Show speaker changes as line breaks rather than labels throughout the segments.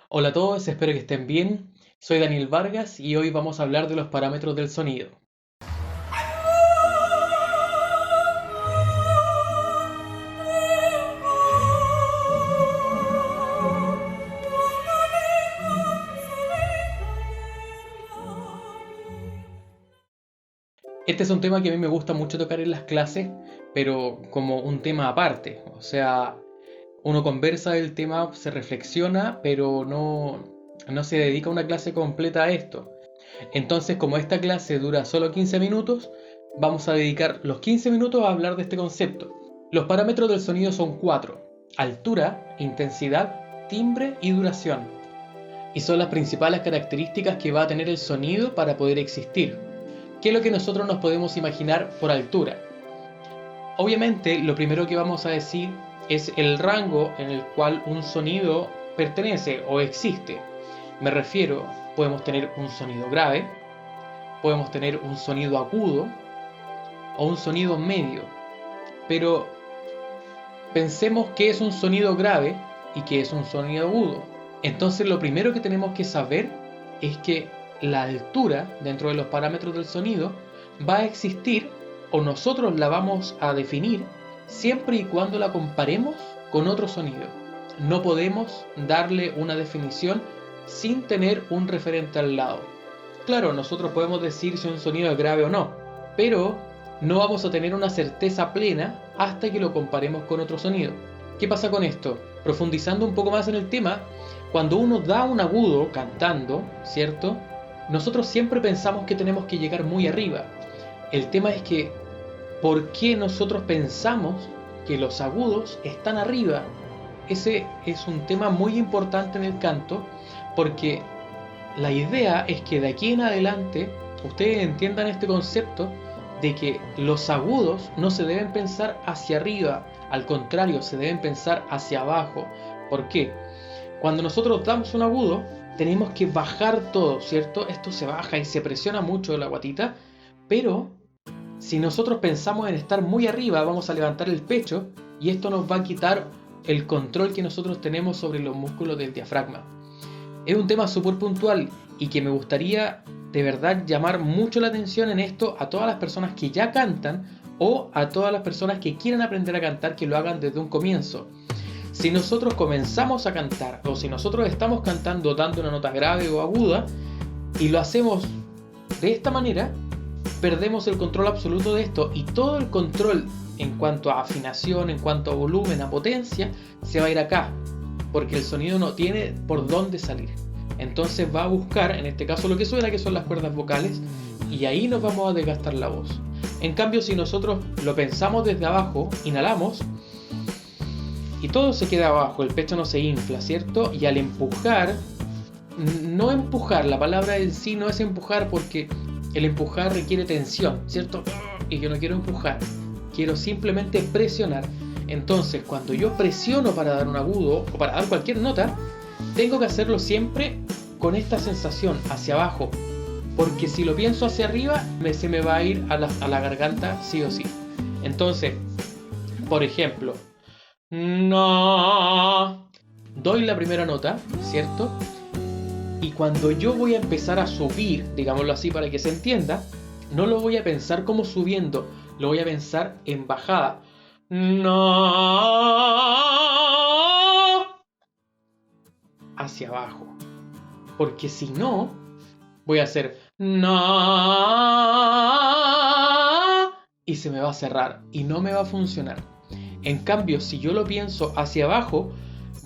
Hola a todos, espero que estén bien. Soy Daniel Vargas y hoy vamos a hablar de los parámetros del sonido. Este es un tema que a mí me gusta mucho tocar en las clases, pero como un tema aparte. O sea, uno conversa del tema, se reflexiona, pero no se dedica una clase completa a esto. Entonces, como esta clase dura solo 15 minutos, vamos a dedicar los 15 minutos a hablar de este concepto. Los parámetros del sonido son cuatro: altura, intensidad, timbre y duración. Y son las principales características que va a tener el sonido para poder existir. ¿Qué es lo que nosotros nos podemos imaginar por altura? Obviamente, lo primero que vamos a decir es el rango en el cual un sonido pertenece o existe. Me refiero, podemos tener un sonido grave, podemos tener un sonido agudo o un sonido medio. Pero pensemos qué es un sonido grave y qué es un sonido agudo. Entonces lo primero que tenemos que saber es que la altura dentro de los parámetros del sonido va a existir, o nosotros la vamos a definir, siempre y cuando la comparemos con otro sonido. No podemos darle una definición sin tener un referente al lado. Claro, nosotros podemos decir si un sonido es grave o no, pero no vamos a tener una certeza plena hasta que lo comparemos con otro sonido. ¿Qué pasa con esto? Profundizando un poco más en el tema, cuando uno da un agudo cantando, ¿cierto? Nosotros siempre pensamos que tenemos que llegar muy arriba. El tema es que, ¿por qué nosotros pensamos que los agudos están arriba? Ese es un tema muy importante en el canto, porque la idea es que de aquí en adelante ustedes entiendan este concepto de que los agudos no se deben pensar hacia arriba, al contrario, se deben pensar hacia abajo. ¿Por qué? Cuando nosotros damos un agudo, tenemos que bajar todo, ¿cierto? Esto se baja y se presiona mucho la guatita, pero si nosotros pensamos en estar muy arriba, vamos a levantar el pecho y esto nos va a quitar el control que nosotros tenemos sobre los músculos del diafragma. Es un tema súper puntual y que me gustaría de verdad llamar mucho la atención en esto a todas las personas que ya cantan o a todas las personas que quieran aprender a cantar, que lo hagan desde un comienzo. Si nosotros comenzamos a cantar o si nosotros estamos cantando dando una nota grave o aguda y lo hacemos de esta manera, perdemos el control absoluto de esto, y todo el control en cuanto a afinación, en cuanto a volumen, a potencia, se va a ir acá, porque el sonido no tiene por dónde salir. Entonces va a buscar, en este caso, lo que suena, que son las cuerdas vocales, y ahí nos vamos a desgastar la voz. En cambio, si nosotros lo pensamos desde abajo, inhalamos y todo se queda abajo, el pecho no se infla, ¿cierto? Y al empujar, no empujar, la palabra en sí no es empujar, porque el empujar requiere tensión, ¿cierto? Y yo no quiero empujar, quiero simplemente presionar. Entonces, cuando yo presiono para dar un agudo o para dar cualquier nota, tengo que hacerlo siempre con esta sensación hacia abajo, porque si lo pienso hacia arriba, se me va a ir a la garganta sí o sí. Entonces, por ejemplo, no, doy la primera nota, ¿cierto? Y cuando yo voy a empezar a subir, digámoslo así para que se entienda, no lo voy a pensar como subiendo, lo voy a pensar en bajada. No, hacia abajo. Porque si no, voy a hacer no y se me va a cerrar y no me va a funcionar. En cambio, si yo lo pienso hacia abajo,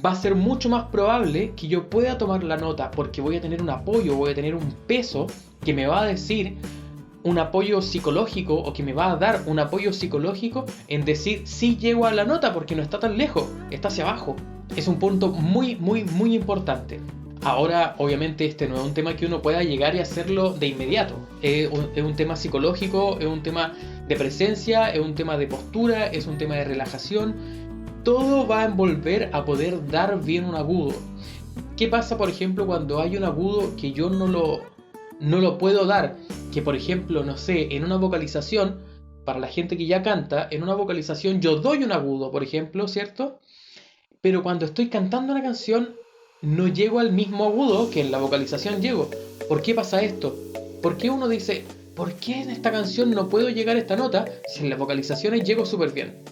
va a ser mucho más probable que yo pueda tomar la nota, porque voy a tener un apoyo, voy a tener un peso que me va a decir, un apoyo psicológico, o que me va a dar un apoyo psicológico en decir sí llego a la nota, porque no está tan lejos, está hacia abajo. Es un punto muy, muy, muy importante. Ahora, obviamente, este no es un tema que uno pueda llegar y hacerlo de inmediato. Es un tema psicológico, es un tema de presencia, es un tema de postura, es un tema de relajación. Todo va a envolver a poder dar bien un agudo. ¿Qué pasa, por ejemplo, cuando hay un agudo que yo no lo puedo dar? Que, por ejemplo, no sé, en una vocalización, para la gente que ya canta, en una vocalización yo doy un agudo, por ejemplo, ¿cierto? Pero cuando estoy cantando una canción, no llego al mismo agudo que en la vocalización llego. ¿Por qué pasa esto? ¿Por qué uno dice, ¿por qué en esta canción no puedo llegar a esta nota si en las vocalizaciones llego súper bien?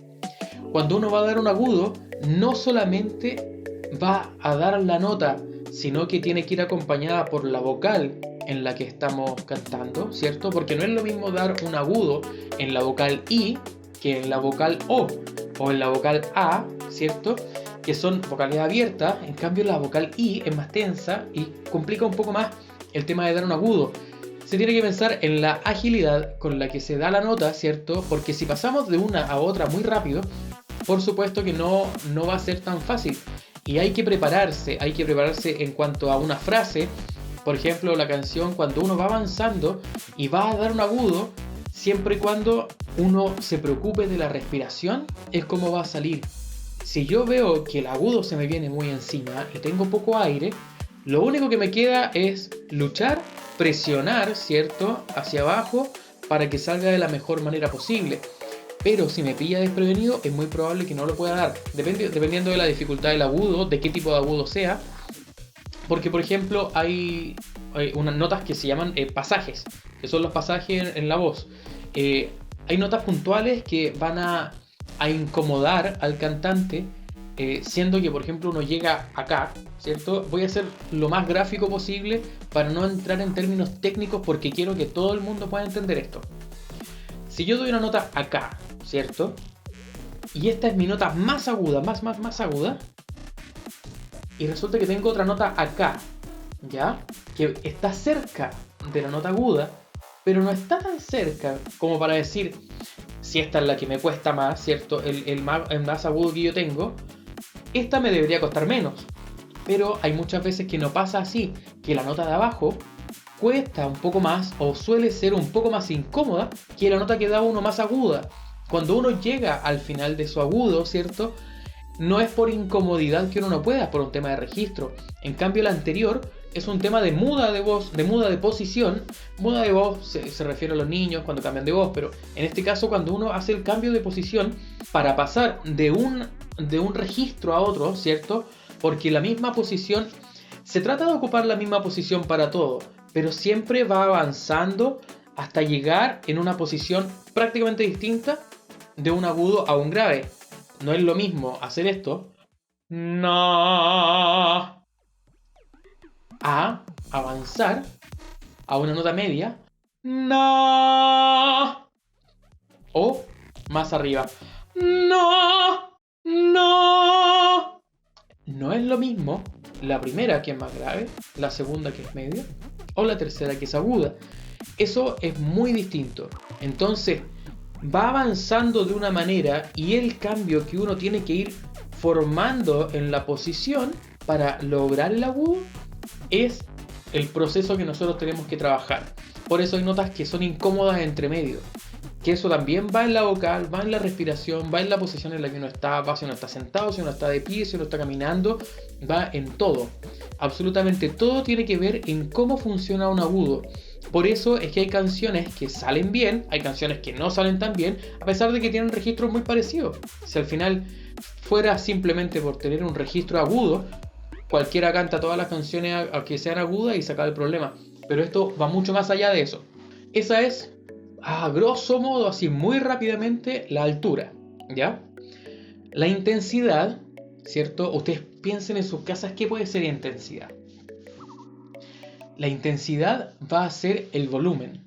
Cuando uno va a dar un agudo, no solamente va a dar la nota, sino que tiene que ir acompañada por la vocal en la que estamos cantando, ¿cierto? Porque no es lo mismo dar un agudo en la vocal I que en la vocal o en la vocal A, ¿cierto? Que son vocales abiertas, en cambio la vocal I es más tensa y complica un poco más el tema de dar un agudo. Se tiene que pensar en la agilidad con la que se da la nota, ¿cierto? Porque si pasamos de una a otra muy rápido, por supuesto que no va a ser tan fácil. Y hay que prepararse en cuanto a una frase. Por ejemplo, la canción, cuando uno va avanzando y va a dar un agudo, siempre y cuando uno se preocupe de la respiración, es como va a salir. Si yo veo que el agudo se me viene muy encima y tengo poco aire, lo único que me queda es luchar, presionar, ¿cierto?, hacia abajo para que salga de la mejor manera posible. Pero si me pilla desprevenido, es muy probable que no lo pueda dar, dependiendo de la dificultad del agudo, de qué tipo de agudo sea. Porque, por ejemplo, hay unas notas que se llaman pasajes, que son los pasajes en la voz. Hay notas puntuales que van a incomodar al cantante, siendo que, por ejemplo, uno llega acá, ¿cierto? Voy a hacer lo más gráfico posible para no entrar en términos técnicos porque quiero que todo el mundo pueda entender esto. Si yo doy una nota acá, ¿cierto? Y esta es mi nota más aguda, más aguda. Y resulta que tengo otra nota acá, ¿ya? Que está cerca de la nota aguda, pero no está tan cerca como para decir, si esta es la que me cuesta más, ¿cierto? El más agudo que yo tengo, esta me debería costar menos. Pero hay muchas veces que no pasa así, que la nota de abajo cuesta un poco más o suele ser un poco más incómoda que la nota que da uno más aguda. Cuando uno llega al final de su agudo, ¿cierto? No es por incomodidad que uno no pueda, es por un tema de registro. En cambio, la anterior es un tema de muda de voz, de muda de posición. Muda de voz se refiere a los niños cuando cambian de voz, pero en este caso cuando uno hace el cambio de posición para pasar de un registro a otro, ¿cierto? Porque la misma posición, se trata de ocupar la misma posición para todo, pero siempre va avanzando hasta llegar en una posición prácticamente distinta de un agudo a un grave. No es lo mismo hacer esto, no, a avanzar a una nota media, no, o más arriba, no, no. No es lo mismo la primera, que es más grave, la segunda, que es media, o la tercera, que es aguda. Eso es muy distinto. Entonces, va avanzando de una manera y el cambio que uno tiene que ir formando en la posición para lograr el agudo es el proceso que nosotros tenemos que trabajar. Por eso hay notas que son incómodas entre medio. Que eso también va en la vocal, va en la respiración, va en la posición en la que uno está, va si uno está sentado, si uno está de pie, si uno está caminando, va en todo. Absolutamente todo tiene que ver en cómo funciona un agudo. Por eso es que hay canciones que salen bien, hay canciones que no salen tan bien, a pesar de que tienen registros muy parecidos. Si al final fuera simplemente por tener un registro agudo, cualquiera canta todas las canciones que sean agudas y se acaba el problema. Pero esto va mucho más allá de eso. Esa es, a grosso modo, así muy rápidamente, la altura, ¿ya? La intensidad, ¿cierto? Ustedes piensen en sus casas, ¿qué puede ser intensidad? La intensidad va a ser el volumen.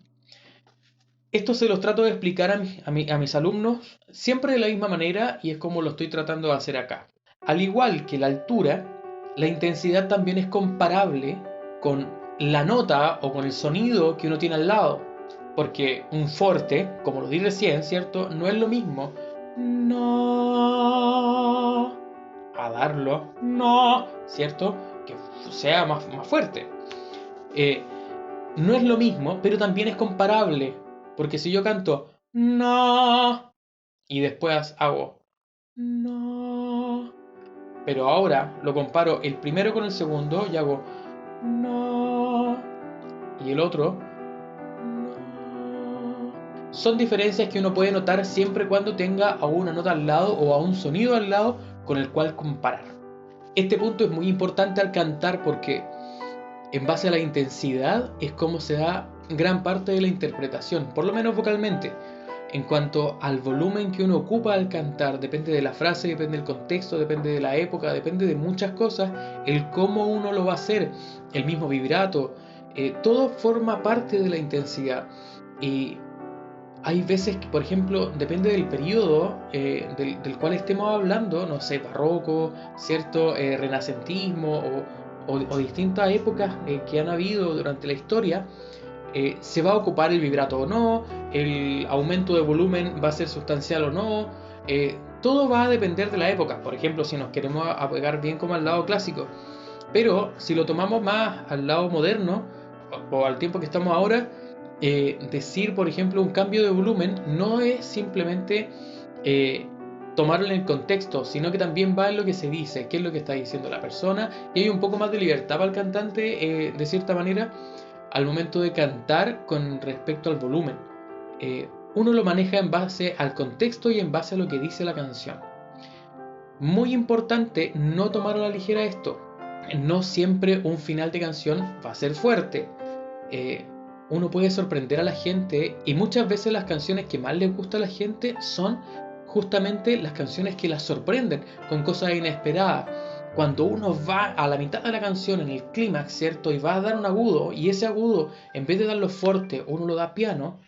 Esto se los trato de explicar a mis alumnos siempre de la misma manera y es como lo estoy tratando de hacer acá. Al igual que la altura, la intensidad también es comparable con la nota o con el sonido que uno tiene al lado. Porque un forte, como lo di recién, ¿cierto? No es lo mismo no a darlo no, ¿cierto? Que sea más fuerte. No es lo mismo, pero también es comparable. Porque si yo canto no y después hago no, pero ahora lo comparo el primero con el segundo y hago no y el otro no. Son diferencias que uno puede notar siempre cuando tenga a una nota al lado o a un sonido al lado con el cual comparar. Este punto es muy importante al cantar porque en base a la intensidad es como se da gran parte de la interpretación, por lo menos vocalmente. En cuanto al volumen que uno ocupa al cantar, depende de la frase, depende del contexto, depende de la época, depende de muchas cosas, el cómo uno lo va a hacer, el mismo vibrato, todo forma parte de la intensidad. Y hay veces que, por ejemplo, depende del periodo del cual estemos hablando, no sé, barroco, ¿cierto? Renacentismo o distintas épocas que han habido durante la historia, se va a ocupar el vibrato o no, el aumento de volumen va a ser sustancial o no, todo va a depender de la época. Por ejemplo, si nos queremos apegar bien como al lado clásico, pero si lo tomamos más al lado moderno o al tiempo que estamos ahora, decir, por ejemplo, un cambio de volumen no es simplemente tomarlo en el contexto, sino que también va en lo que se dice, qué es lo que está diciendo la persona, y hay un poco más de libertad para el cantante, de cierta manera, al momento de cantar con respecto al volumen. Uno lo maneja en base al contexto y en base a lo que dice la canción. Muy importante no tomar a la ligera esto. No siempre un final de canción va a ser fuerte. Uno puede sorprender a la gente y muchas veces las canciones que más les gusta a la gente son justamente las canciones que las sorprenden con cosas inesperadas. Cuando uno va a la mitad de la canción en el clímax, ¿cierto? Y va a dar un agudo y ese agudo, en vez de darlo fuerte, uno lo da piano,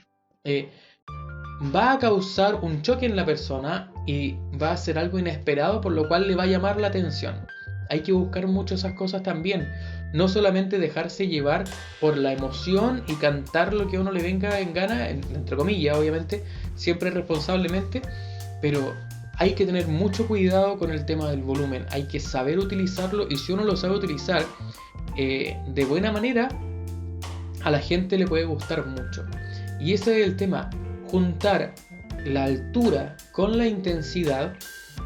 va a causar un choque en la persona y va a ser algo inesperado, por lo cual le va a llamar la atención. Hay que buscar mucho esas cosas también. No solamente dejarse llevar por la emoción y cantar lo que a uno le venga en gana, entre comillas, obviamente, siempre responsablemente, pero hay que tener mucho cuidado con el tema del volumen. Hay que saber utilizarlo y si uno lo sabe utilizar de buena manera, a la gente le puede gustar mucho. Y ese es el tema, juntar la altura con la intensidad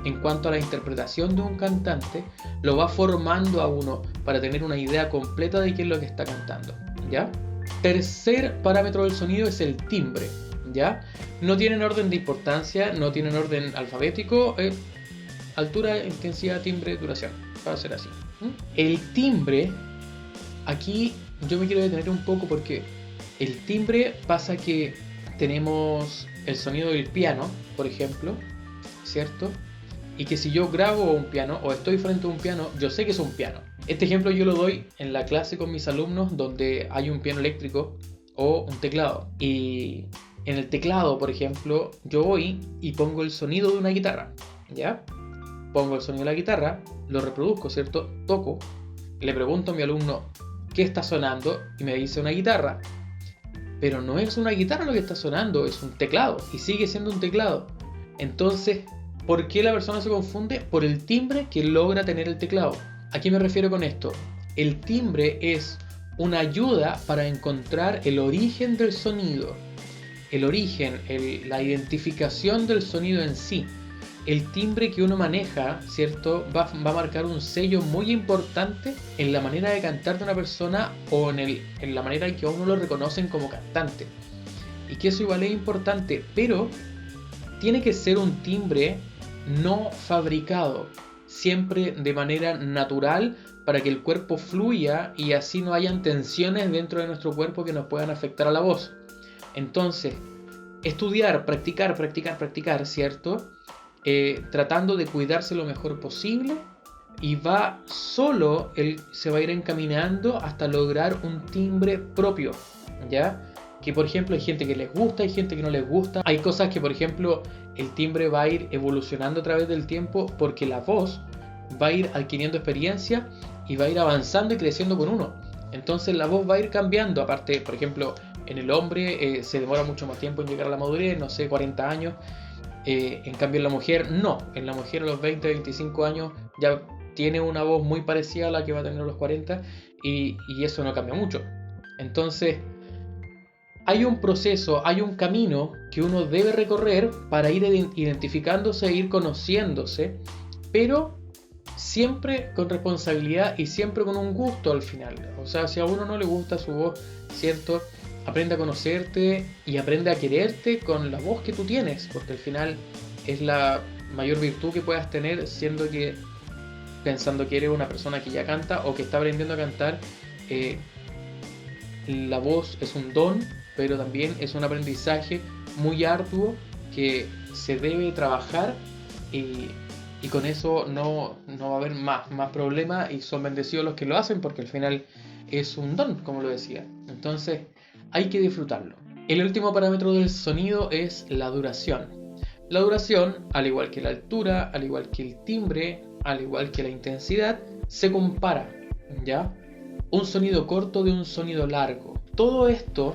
en cuanto a la interpretación de un cantante, lo va formando a uno para tener una idea completa de qué es lo que está cantando, ¿ya? Tercer parámetro del sonido es el timbre, ¿ya? No tienen orden de importancia, no tienen orden alfabético, altura, intensidad, timbre, duración, va a ser así. El timbre, aquí yo me quiero detener un poco porque el timbre pasa que tenemos el sonido del piano, por ejemplo, ¿cierto? Y que si yo grabo un piano o estoy frente a un piano, yo sé que es un piano. Este ejemplo yo lo doy en la clase con mis alumnos donde hay un piano eléctrico o un teclado. Y en el teclado, por ejemplo, yo voy y pongo el sonido de una guitarra, ¿ya? Pongo el sonido de la guitarra, lo reproduzco, ¿cierto? Toco, le pregunto a mi alumno qué está sonando y me dice una guitarra. Pero no es una guitarra lo que está sonando, es un teclado y sigue siendo un teclado. Entonces, ¿por qué la persona se confunde? Por el timbre que logra tener el teclado. ¿A qué me refiero con esto? El timbre es una ayuda para encontrar el origen del sonido. El origen, la identificación del sonido en sí. El timbre que uno maneja, ¿cierto? Va a marcar un sello muy importante en la manera de cantar de una persona o en la manera en que a uno lo reconocen como cantante. Y que eso igual es importante, pero tiene que ser un timbre no fabricado, siempre de manera natural para que el cuerpo fluya y así no hayan tensiones dentro de nuestro cuerpo que nos puedan afectar a la voz. Entonces, estudiar, practicar, ¿cierto? Tratando de cuidarse lo mejor posible y se va a ir encaminando hasta lograr un timbre propio, ¿ya? Que por ejemplo hay gente que les gusta, hay gente que no les gusta. Hay cosas que por ejemplo el timbre va a ir evolucionando a través del tiempo porque la voz va a ir adquiriendo experiencia y va a ir avanzando y creciendo con uno. Entonces la voz va a ir cambiando. Aparte, por ejemplo, en el hombre se demora mucho más tiempo en llegar a la madurez, no sé, 40 años. En cambio en la mujer no. En la mujer a los 20, 25 años ya tiene una voz muy parecida a la que va a tener a los 40 y eso no cambia mucho. Entonces hay un proceso, hay un camino que uno debe recorrer para ir identificándose e ir conociéndose, pero siempre con responsabilidad y siempre con un gusto al final. O sea, si a uno no le gusta su voz, ¿cierto? Aprende a conocerte y aprende a quererte con la voz que tú tienes, porque al final es la mayor virtud que puedas tener, siendo que pensando que eres una persona que ya canta o que está aprendiendo a cantar. eh, la voz es un don, pero también es un aprendizaje muy arduo que se debe trabajar, y, y con eso no va a haber más problemas, y son bendecidos los que lo hacen porque al final es un don, como lo decía. Entonces hay que disfrutarlo. El último parámetro del sonido es la duración. La duración, al igual que la altura, al igual que el timbre, al igual que la intensidad, se compara, ¿ya? Un sonido corto de un sonido largo. Todo esto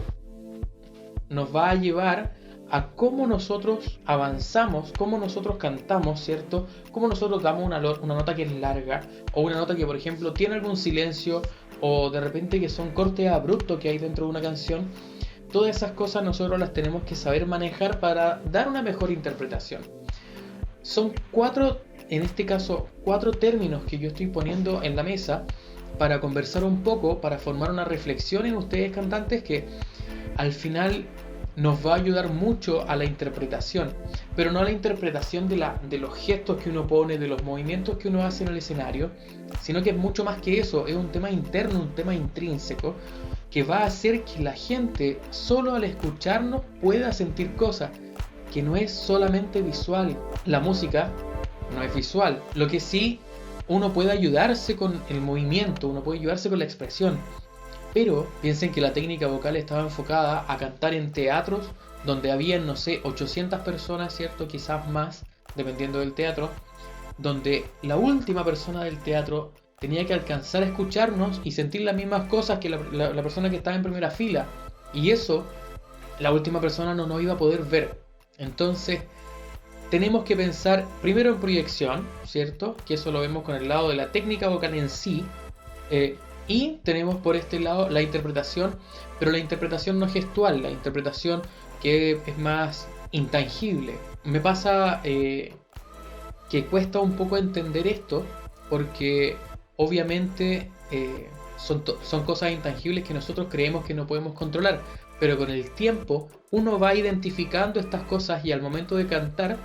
nos va a llevar a cómo nosotros avanzamos, cómo nosotros cantamos, ¿cierto? Cómo nosotros damos una nota que es larga, o una nota que, por ejemplo, tiene algún silencio, o de repente que son cortes abruptos que hay dentro de una canción. Todas esas cosas nosotros las tenemos que saber manejar para dar una mejor interpretación. Son en este caso, cuatro términos que yo estoy poniendo en la mesa para conversar un poco, para formar una reflexión en ustedes cantantes que al final nos va a ayudar mucho a la interpretación, pero no a la interpretación de los gestos que uno pone, de los movimientos que uno hace en el escenario, sino que es mucho más que eso, es un tema interno, un tema intrínseco, que va a hacer que la gente solo al escucharnos pueda sentir cosas, que no es solamente visual. La música no es visual, lo que sí uno puede ayudarse con el movimiento, uno puede ayudarse con la expresión. Pero piensen que la técnica vocal estaba enfocada a cantar en teatros donde habían, no sé, 800 personas, ¿cierto? Quizás más, dependiendo del teatro, donde la última persona del teatro tenía que alcanzar a escucharnos y sentir las mismas cosas que la persona que estaba en primera fila. Y eso, la última persona no nos iba a poder ver. Entonces, tenemos que pensar primero en proyección, ¿cierto? Que eso lo vemos con el lado de la técnica vocal en sí. Y tenemos por este lado la interpretación, pero la interpretación no gestual, la interpretación que es más intangible. Me pasa que cuesta un poco entender esto porque obviamente son cosas intangibles que nosotros creemos que no podemos controlar, pero con el tiempo uno va identificando estas cosas, y al momento de cantar,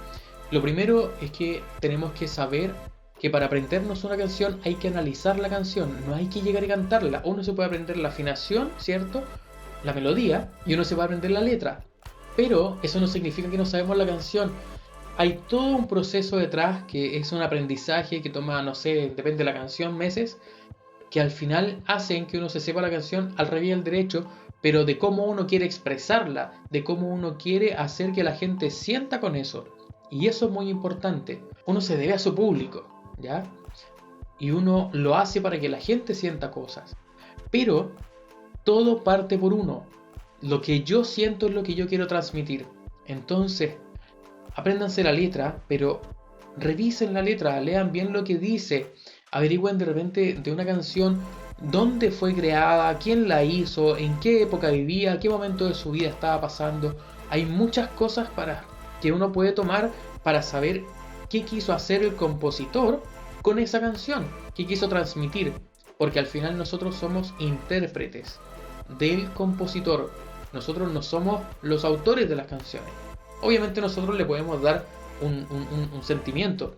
lo primero es que tenemos que saber que para aprendernos una canción hay que analizar la canción, no hay que llegar a cantarla. Uno se puede aprender la afinación, ¿cierto? La melodía, y uno se va a aprender la letra, pero eso no significa que no sabemos la canción. Hay todo un proceso detrás que es un aprendizaje que toma, no sé, depende de la canción, meses, que al final hacen que uno se sepa la canción al revés y al derecho, pero de cómo uno quiere expresarla, de cómo uno quiere hacer que la gente sienta con eso. Y eso es muy importante. Uno se debe a su público, ¿ya? Y uno lo hace para que la gente sienta cosas. Pero todo parte por uno. Lo que yo siento es lo que yo quiero transmitir. Entonces, apréndanse la letra, pero revisen la letra, lean bien lo que dice, averigüen de repente de una canción dónde fue creada, quién la hizo, en qué época vivía, qué momento de su vida estaba pasando. Hay muchas cosas que uno puede tomar para saber qué quiso hacer el compositor con esa canción, qué quiso transmitir, porque al final nosotros somos intérpretes del compositor, nosotros no somos los autores de las canciones. Obviamente nosotros le podemos dar un sentimiento,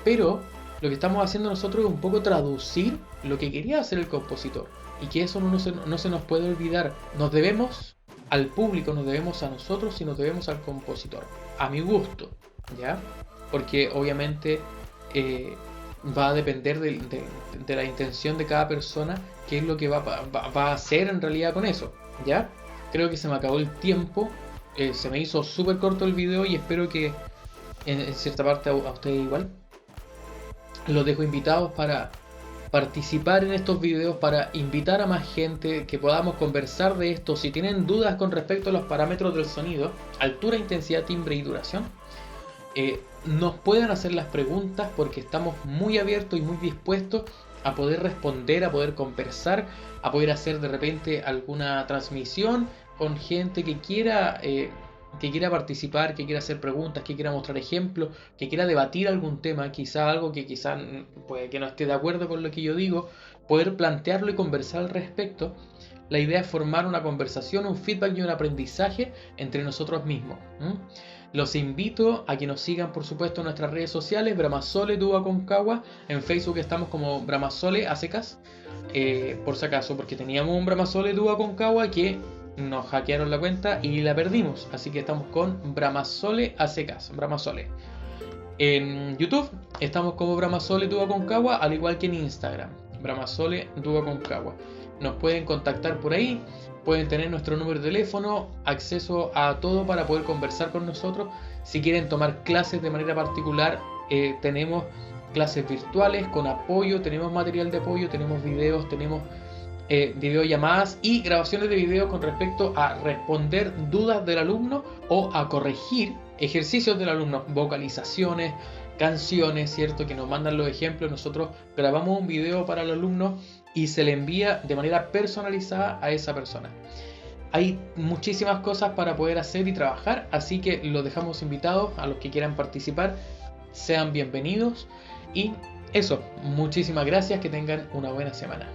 pero lo que estamos haciendo nosotros es un poco traducir lo que quería hacer el compositor, y que eso no se nos puede olvidar. Nos debemos al público, nos debemos a nosotros y nos debemos al compositor, a mi gusto, ¿ya? Porque obviamente va a depender de la intención de cada persona, qué es lo que va a hacer en realidad con eso, ¿ya? Creo que se me acabó el tiempo, se me hizo súper corto el video, y espero que en cierta parte a ustedes igual. Los dejo invitados para participar en estos videos, para invitar a más gente, que podamos conversar de esto. Si tienen dudas con respecto a los parámetros del sonido, altura, intensidad, timbre y duración, nos pueden hacer las preguntas, porque estamos muy abiertos y muy dispuestos a poder responder, a poder conversar, a poder hacer de repente alguna transmisión con gente que quiera participar, que quiera hacer preguntas, que quiera mostrar ejemplos, que quiera debatir algún tema, quizá algo que quizá puede que no esté de acuerdo con lo que yo digo, poder plantearlo y conversar al respecto. La idea es formar una conversación, un feedback y un aprendizaje entre nosotros mismos. Los invito a que nos sigan, por supuesto, en nuestras redes sociales, Bramasole du Aconcagua. En Facebook estamos como Bramasole a secas, por si acaso, porque teníamos un Bramasole du Aconcagua que nos hackearon la cuenta y la perdimos. Así que estamos con Bramasole a secas, Bramasole. En YouTube estamos como Bramasole du Aconcagua, al igual que en Instagram, Bramasole du Aconcagua. Nos pueden contactar por ahí. Pueden tener nuestro número de teléfono, acceso a todo para poder conversar con nosotros. Si quieren tomar clases de manera particular, tenemos clases virtuales con apoyo, tenemos material de apoyo, tenemos videos, tenemos videollamadas y grabaciones de videos con respecto a responder dudas del alumno o a corregir ejercicios del alumno, vocalizaciones, canciones, ¿cierto? Que nos mandan los ejemplos, nosotros grabamos un video para el alumno y se le envía de manera personalizada a esa persona. Hay muchísimas cosas para poder hacer y trabajar, así que los dejamos invitados a los que quieran participar, sean bienvenidos y eso, muchísimas gracias, que tengan una buena semana.